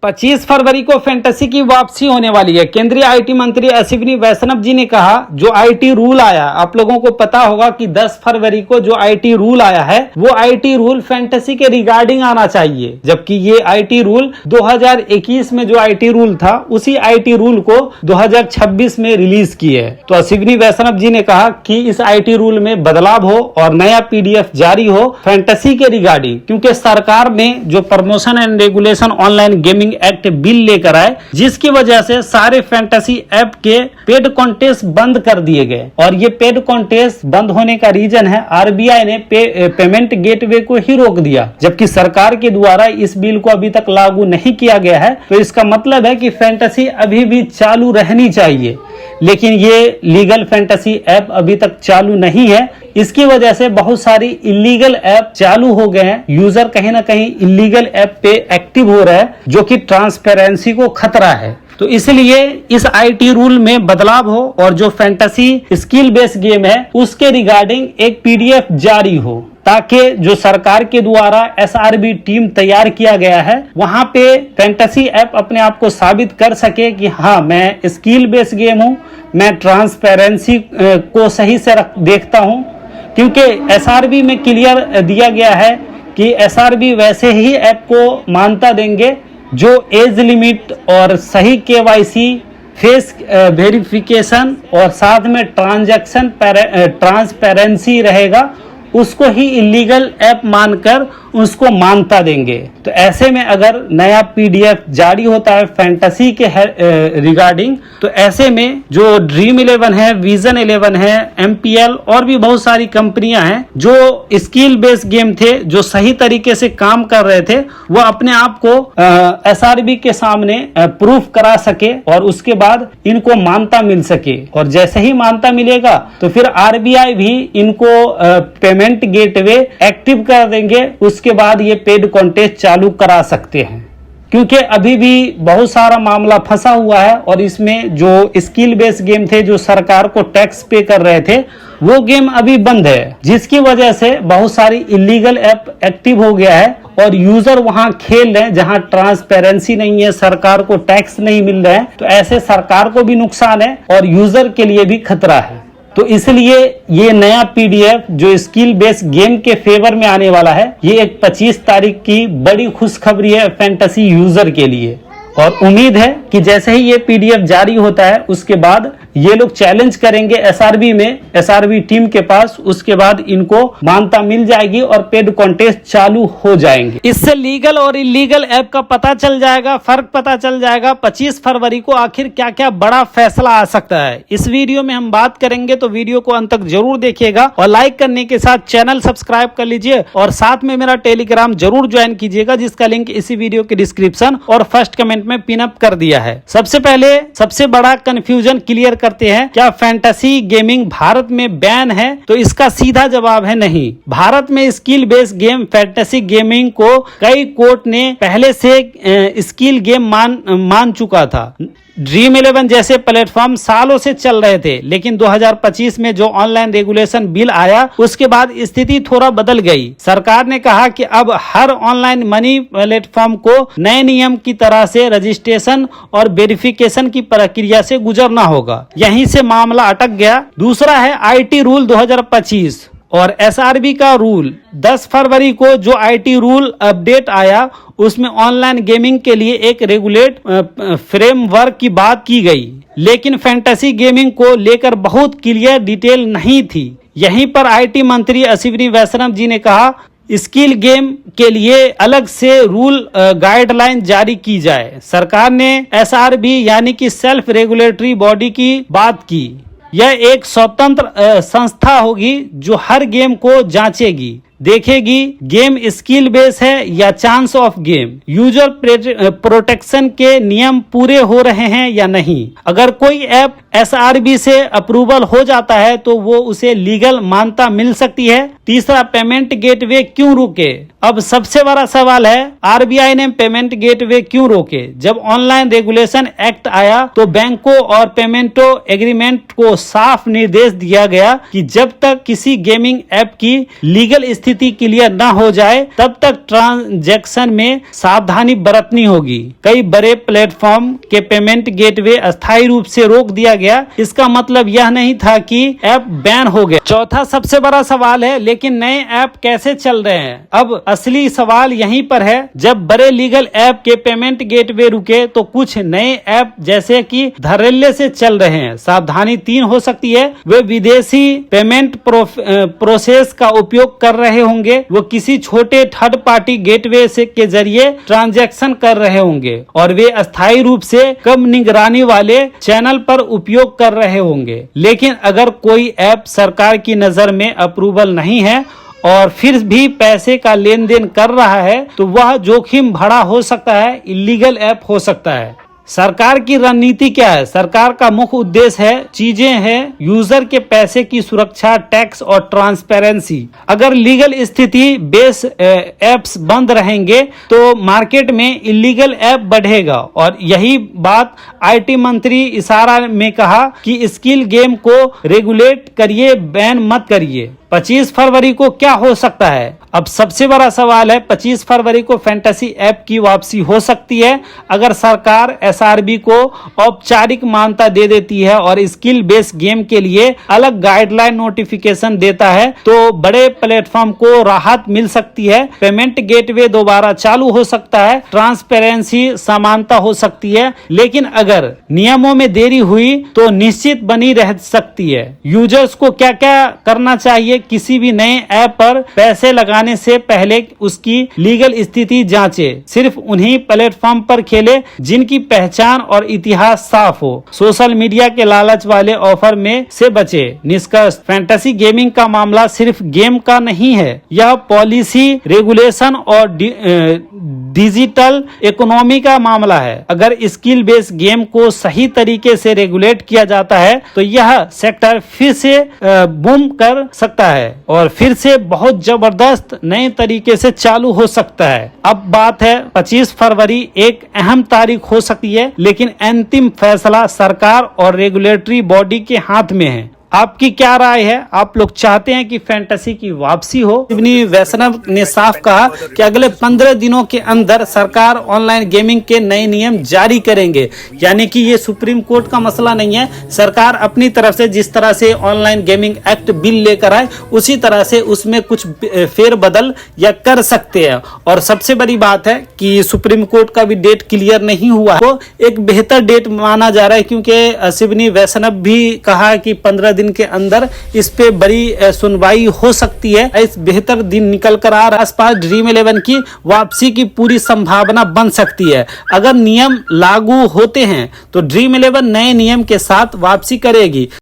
25 फरवरी को फैंटेसी की वापसी होने वाली है। केंद्रीय आईटी मंत्री अश्विनी वैष्णव जी ने कहा, जो आईटी रूल आया, आप लोगों को पता होगा कि 10 फरवरी को जो आईटी रूल आया है वो आईटी रूल फैंटेसी के रिगार्डिंग आना चाहिए, जबकि ये आईटी रूल 2021 में जो आईटी रूल था उसी आईटी रूल को 2026 में रिलीज किए है। तो अश्विनी वैष्णव जी ने कहा कि इस आईटी रूल में बदलाव हो और नया पीडीएफ जारी हो फैंटेसी के रिगार्डिंग, क्योंकि सरकार ने जो promotion and regulation online gaming act bill लेकर आए, जिसकी वजह से सारे फैंटेसी ऐप के पेड कॉन्टेस्ट बंद कर दिए गए। और ये पेड कॉन्टेस्ट बंद होने का रीजन है आरबीआई ने पेमेंट गेटवे को ही रोक दिया, जबकि सरकार के द्वारा इस बिल को अभी तक लागू नहीं किया गया है। तो इसका मतलब है कि फैंटेसी अभी भी चालू रहनी चाहिए, लेकिन ये लीगल फैंटेसी ऐप अभी तक चालू नहीं है। इसकी वजह से बहुत सारी इलीगल ऐप चालू हो गए हैं। यूजर कहीं ना कहीं इलीगल ऐप पे एक्टिव हो रहा है, जो कि ट्रांसपेरेंसी को खतरा है। तो इसलिए इस आईटी रूल में बदलाव हो और जो फैंटेसी स्किल बेस्ड गेम है उसके रिगार्डिंग एक पीडीएफ जारी हो, ताकि जो सरकार के द्वारा एसआरबी टीम तैयार किया गया है वहां पे फैंटेसी ऐप अपने आप को साबित कर सके कि हाँ, मैं स्किल बेस्ड गेम हूं, मैं ट्रांसपेरेंसी को सही से देखता हूं। क्योंकि एसआरबी में क्लियर दिया गया है कि एसआरबी वैसे ही ऐप को मान्यता देंगे जो एज लिमिट और सही केवाईसी, फेस वेरिफिकेशन और साथ में ट्रांजैक्शन ट्रांसपेरेंसी रहेगा, उसको ही इलीगल ऐप मानकर उसको मान्यता देंगे। तो ऐसे में अगर नया पीडीएफ जारी होता है फैंटेसी के रिगार्डिंग, तो ऐसे में जो ड्रीम 11 है, विजन 11 है, एमपीएल और भी बहुत सारी कंपनियां हैं जो स्किल बेस्ड गेम थे, जो सही तरीके से काम कर रहे थे, वो अपने आप को एसआरबी के सामने प्रूफ करा सके और उसके बाद इनको मान्यता मिल सके। और जैसे ही मान्यता मिलेगा तो फिर आरबीआई भी इनको पेमेंट गेटवे एक्टिव कर देंगे, उसके बाद ये पेड कॉन्टेस्ट चालू करा सकते हैं। क्योंकि अभी भी बहुत सारा मामला फंसा हुआ है और इसमें जो स्किल बेस्ड गेम थे, जो सरकार को टैक्स पे कर रहे थे, वो गेम अभी बंद है, जिसकी वजह से बहुत सारी इलीगल ऐप एक्टिव हो गया है और यूजर वहां खेल रहे हैं जहां ट्रांसपेरेंसी नहीं है, सरकार को टैक्स नहीं मिल रहा है। तो ऐसे सरकार को भी नुकसान है और यूजर के लिए भी खतरा है। तो इसलिए ये नया पीडीएफ जो स्किल बेस्ड गेम के फेवर में आने वाला है, ये एक 25 तारीख की बड़ी खुशखबरी है फैंटेसी यूजर के लिए। और उम्मीद है कि जैसे ही ये पीडीएफ जारी होता है उसके बाद ये लोग चैलेंज करेंगे एसआरबी में, एसआरबी टीम के पास, उसके बाद इनको मान्यता मिल जाएगी और पेड कॉन्टेस्ट चालू हो जाएंगे। इससे लीगल और इलीगल ऐप का पता चल जाएगा, फर्क पता चल जाएगा 25 फरवरी को आखिर क्या क्या बड़ा फैसला आ सकता है। इस वीडियो में हम बात करेंगे, तो वीडियो को अंत तक जरूर देखिएगा और लाइक करने के साथ चैनल सब्सक्राइब कर लीजिए और साथ में मेरा टेलीग्राम जरूर ज्वाइन कीजिएगा, जिसका लिंक इसी वीडियो के डिस्क्रिप्शन और फर्स्ट कमेंट में पिन अप कर दिया है। सबसे पहले सबसे बड़ा कंफ्यूजन क्लियर करते हैं, क्या फैंटेसी गेमिंग भारत में बैन है? तो इसका सीधा जवाब है नहीं। भारत में skill based game fantasy gaming को कई कोर्ट ने पहले से स्किल गेम मान चुका था। ड्रीम 11 जैसे प्लेटफॉर्म सालों से चल रहे थे, लेकिन 2025 में जो ऑनलाइन रेगुलेशन बिल आया उसके बाद स्थिति थोड़ा बदल गई। सरकार ने कहा कि अब हर ऑनलाइन मनी प्लेटफॉर्म को नए नियम की तरह से रजिस्ट्रेशन और वेरिफिकेशन की प्रक्रिया से गुजरना होगा। यहीं से मामला अटक गया। दूसरा है आईटी रूल 2025 और एसआरबी का रूल। 10 फरवरी को जो आईटी रूल अपडेट आया उसमें ऑनलाइन गेमिंग के लिए एक रेगुलेट फ्रेमवर्क की बात की गई, लेकिन फैंटेसी गेमिंग को लेकर बहुत क्लियर डिटेल नहीं थी। यहीं पर आईटी मंत्री अश्विनी वैष्णव जी ने कहा, स्किल गेम के लिए अलग से रूल गाइडलाइन जारी की जाए। सरकार ने एसआरबी यानी कि सेल्फ रेगुलेटरी बॉडी की बात की। यह एक स्वतंत्र संस्था होगी जो हर गेम को जांचेगी, देखेगी गेम स्किल बेस है या chance of game, user protection के नियम पूरे हो रहे हैं या नहीं। अगर कोई ऐप एसआरबी से अप्रूवल हो जाता है तो वो उसे लीगल मान्यता मिल सकती है। तीसरा, पेमेंट गेटवे क्यों रुके? अब सबसे बड़ा सवाल है, आरबीआई ने पेमेंट गेटवे क्यों रोके? जब ऑनलाइन रेगुलेशन एक्ट आया तो बैंकों और पेमेंटो एग्रीमेंट को साफ निर्देश दिया गया कि जब तक किसी गेमिंग ऐप की लीगल स्थिति स्थिति क्लियर न हो जाए तब तक ट्रांजैक्शन में सावधानी बरतनी होगी। कई बड़े प्लेटफॉर्म के पेमेंट गेटवे अस्थायी रूप से रोक दिया गया। इसका मतलब यह नहीं था कि ऐप बैन हो गए। चौथा सबसे बड़ा सवाल है, लेकिन नए ऐप कैसे चल रहे हैं? अब असली सवाल यहीं पर है। जब बड़े लीगल ऐप के पेमेंट गेटवे रुके तो कुछ नए ऐप जैसे कि धड़ल्ले से चल रहे हैं। सावधानी 3 हो सकती है। वे विदेशी पेमेंट प्रोसेस का उपयोग कर रहे होंगे, वो किसी छोटे थर्ड पार्टी गेटवे से के जरिए ट्रांजैक्शन कर रहे होंगे और वे अस्थायी रूप से कम निगरानी वाले चैनल पर उपयोग कर रहे होंगे। लेकिन अगर कोई ऐप सरकार की नजर में अप्रूवल नहीं है और फिर भी पैसे का लेन देन कर रहा है तो वह जोखिम भरा हो सकता है, इलीगल ऐप हो सकता है। सरकार की रणनीति क्या है? सरकार का मुख्य उद्देश्य है चीजें हैं यूजर के पैसे की सुरक्षा, टैक्स और ट्रांसपेरेंसी। अगर लीगल स्थिति बेस ऐप्स बंद रहेंगे तो मार्केट में इलीगल ऐप बढ़ेगा और यही बात आईटी मंत्री इशारा में कहा कि स्किल गेम को रेगुलेट करिए, बैन मत करिए। 25 फरवरी को क्या हो सकता है? अब सबसे बड़ा सवाल है, 25 फरवरी को फैंटेसी ऐप की वापसी हो सकती है अगर सरकार एसआरबी को औपचारिक मान्यता दे देती है और स्किल बेस गेम के लिए अलग गाइडलाइन नोटिफिकेशन देता है तो बड़े प्लेटफॉर्म को राहत मिल सकती है। पेमेंट गेटवे दोबारा चालू हो सकता है, ट्रांसपेरेंसी समानता हो सकती है। लेकिन अगर नियमों में देरी हुई तो निश्चित बनी रह सकती है। यूजर्स को क्या क्या करना चाहिए? किसी भी नए ऐप पर पैसे लगाने से पहले उसकी लीगल स्थिति जांचें। सिर्फ उन्हीं प्लेटफॉर्म पर खेले जिनकी पहचान और इतिहास साफ हो। सोशल मीडिया के लालच वाले ऑफर में से बचे। निष्कर्ष, फैंटेसी गेमिंग का मामला सिर्फ गेम का नहीं है, यह पॉलिसी, रेगुलेशन और डिजिटल इकोनॉमी का मामला है। अगर स्किल बेस गेम को सही तरीके से रेगुलेट किया जाता है तो यह सेक्टर फिर से बूम कर सकता है और फिर से बहुत जबरदस्त नए तरीके से चालू हो सकता है। अब बात है 25 फरवरी एक अहम तारीख हो सकती है, लेकिन अंतिम फैसला सरकार और रेगुलेटरी बॉडी के हाथ में है। आपकी क्या राय है? आप लोग चाहते हैं कि फैंटेसी की वापसी हो? शिवनी वैष्णव ने साफ कहा कि अगले 15 दिनों के अंदर सरकार ऑनलाइन गेमिंग के नए नियम जारी करेंगे। यानी कि ये सुप्रीम कोर्ट का मसला नहीं है। सरकार अपनी तरफ से जिस तरह से ऑनलाइन गेमिंग एक्ट बिल लेकर आए उसी तरह से उसमें कुछ फेरबदल या कर सकते हैं। और सबसे बड़ी बात है कि सुप्रीम कोर्ट का भी डेट क्लियर नहीं हुआ, तो एक बेहतर डेट माना जा रहा है क्योंकि शिवनी वैष्णव भी कहा कि 15 दिन के अंदर इस पे बड़ी सुनवाई हो सकती है। इस बेहतर दिन निकल कर आ रहा, आसपास ड्रीम 11 की वापसी की पूरी संभावना बन सकती है। अगर नियम लागू होते हैं तो ड्रीम 11 नए नियम के साथ वापसी करेगी।